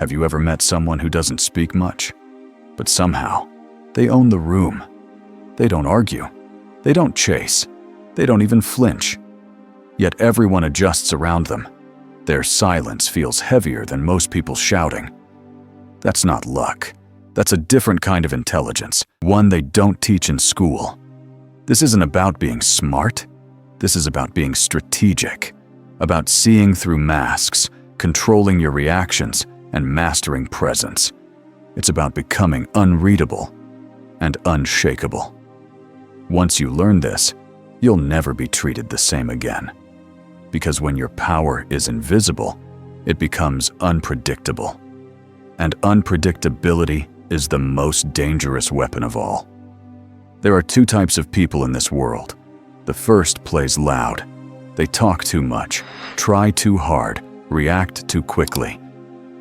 Have you ever met someone who doesn't speak much, but somehow they own the room? They don't argue. They don't chase. They don't even flinch. Yet everyone adjusts around them. Their silence feels heavier than most people shouting. That's not luck. That's a different kind of intelligence, one they don't teach in school. This isn't about being smart. This is about being strategic, about seeing through masks, controlling your reactions, and mastering presence. It's about becoming unreadable and unshakable. Once you learn this, you'll never be treated the same again. Because when your power is invisible, it becomes unpredictable. And unpredictability is the most dangerous weapon of all. There are two types of people in this world. The first plays loud. They talk too much, try too hard, react too quickly.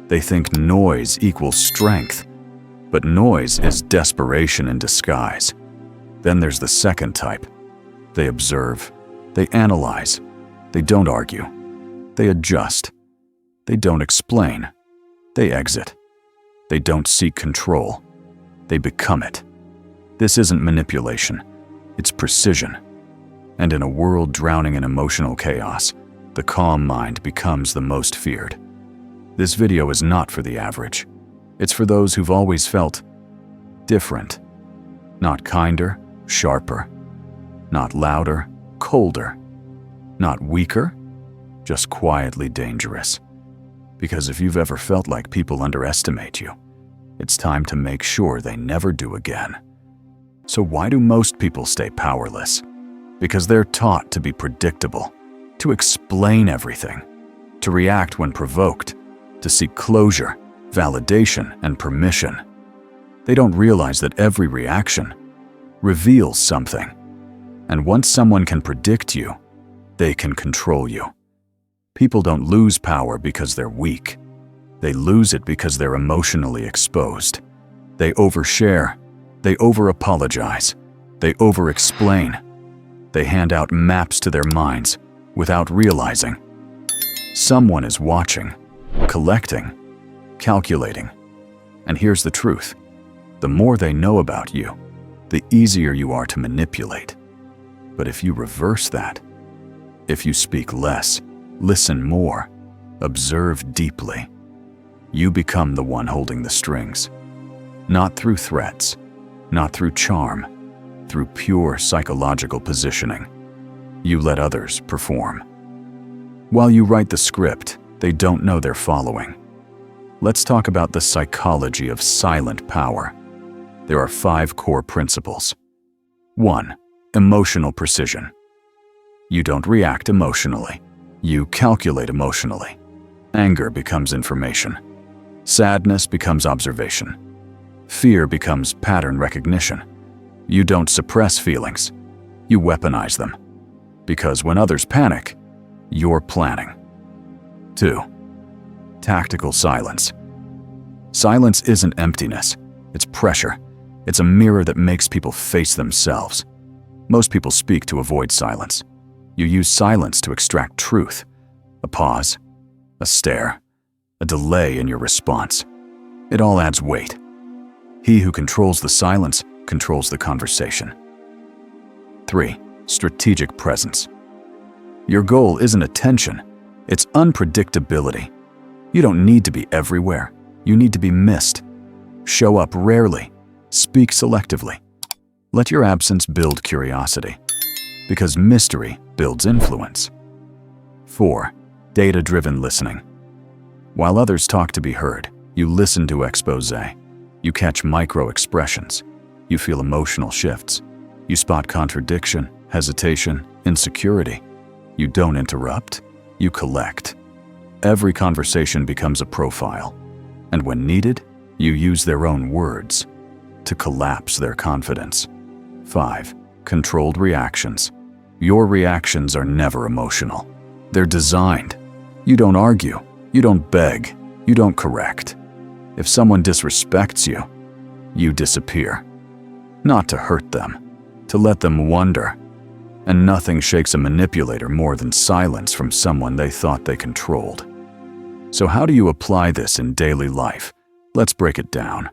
They think noise equals strength, but noise is desperation in disguise. Then there's the second type. They observe, they analyze, they don't argue, they adjust, they don't explain, they exit. They don't seek control, they become it. This isn't manipulation, it's precision. And in a world drowning in emotional chaos, the calm mind becomes the most feared. This video is not for the average. It's for those who've always felt different. Not kinder, sharper. Not louder, colder. Not weaker, just quietly dangerous. Because if you've ever felt like people underestimate you, it's time to make sure they never do again. So why do most people stay powerless? Because they're taught to be predictable, to explain everything, to react when provoked, to seek closure, validation, and permission. They don't realize that every reaction reveals something. And once someone can predict you, they can control you. People don't lose power because they're weak. They lose it because they're emotionally exposed. They overshare. They over-apologize. They over-explain. They hand out maps to their minds without realizing. Someone is watching, collecting, calculating. And here's the truth. The more they know about you, the easier you are to manipulate. But if you reverse that, if you speak less, listen more, observe deeply, you become the one holding the strings. Not through threats, not through charm, through pure psychological positioning. You let others perform. While you write the script, they don't know they're following. Let's talk about the psychology of silent power. There are 5 core principles. 1. Emotional precision. You don't react emotionally. You calculate emotionally. Anger becomes information. Sadness becomes observation. Fear becomes pattern recognition. You don't suppress feelings. You weaponize them. Because when others panic, you're planning. 2. Tactical silence. Silence isn't emptiness. It's pressure. It's a mirror that makes people face themselves. Most people speak to avoid silence. You use silence to extract truth. A pause, a stare, a delay in your response. It all adds weight. He who controls the silence controls the conversation. 3. Strategic presence. Your goal isn't attention, it's unpredictability. You don't need to be everywhere. You need to be missed. Show up rarely. Speak selectively. Let your absence build curiosity, because mystery builds influence. 4. Data-driven listening. While others talk to be heard, you listen to exposé. You catch micro-expressions. You feel emotional shifts. You spot contradiction, hesitation, insecurity. You don't interrupt. You collect. Every conversation becomes a profile. And when needed, you use their own words to collapse their confidence. 5. Controlled reactions. Your reactions are never emotional. They're designed. You don't argue. You don't beg. You don't correct. If someone disrespects you, you disappear. Not to hurt them, to let them wonder. And nothing shakes a manipulator more than silence from someone they thought they controlled. So how do you apply this in daily life? Let's break it down.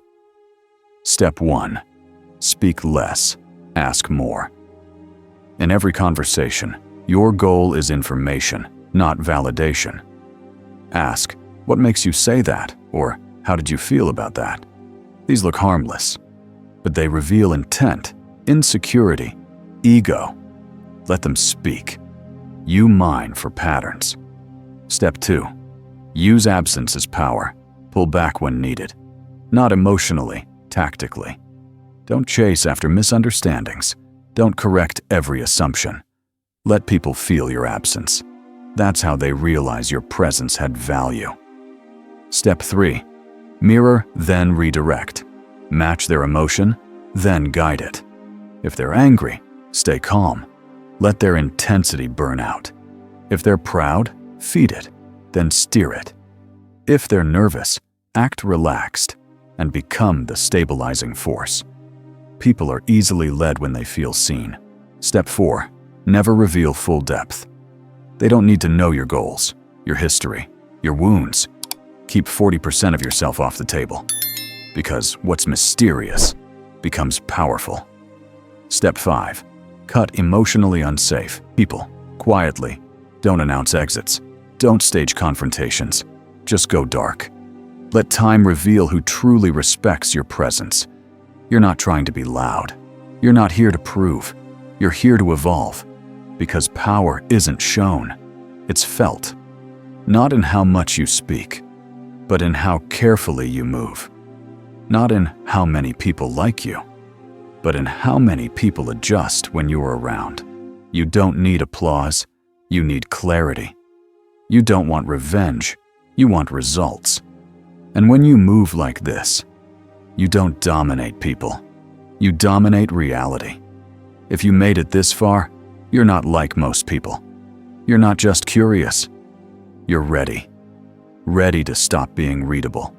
Step 1. Speak less, ask more. In every conversation, your goal is information, not validation. Ask, what makes you say that? Or, how did you feel about that? These look harmless, but they reveal intent, insecurity, ego. Let them speak. You mine for patterns. Step 2. Use absence as power. Pull back when needed. Not emotionally, tactically. Don't chase after misunderstandings. Don't correct every assumption. Let people feel your absence. That's how they realize your presence had value. Step 3. Mirror, then redirect. Match their emotion, then guide it. If they're angry, stay calm. Let their intensity burn out. If they're proud, feed it, then steer it. If they're nervous, act relaxed and become the stabilizing force. People are easily led when they feel seen. Step 4. Never reveal full depth. They don't need to know your goals, your history, your wounds. Keep 40% of yourself off the table, because what's mysterious becomes powerful. Step 5. Cut emotionally unsafe people quietly. Don't announce exits. Don't stage confrontations. Just go dark. Let time reveal who truly respects your presence. You're not trying to be loud. You're not here to prove. You're here to evolve. Because power isn't shown, it's felt. Not in how much you speak, but in how carefully you move. Not in how many people like you, but in how many people adjust when you're around. You don't need applause, you need clarity. You don't want revenge, you want results. And when you move like this, you don't dominate people, you dominate reality. If you made it this far, you're not like most people. You're not just curious, you're ready. Ready to stop being readable.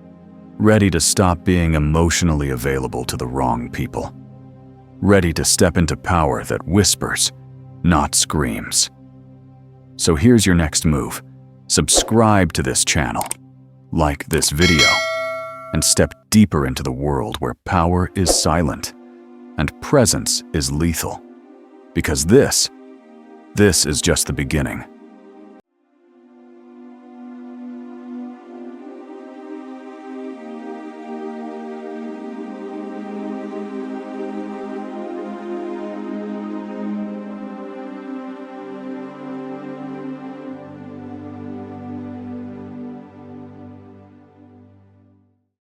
Ready to stop being emotionally available to the wrong people. Ready to step into power that whispers, not screams. So here's your next move. Subscribe to this channel, like this video, and step deeper into the world where power is silent and presence is lethal. Because this is just the beginning.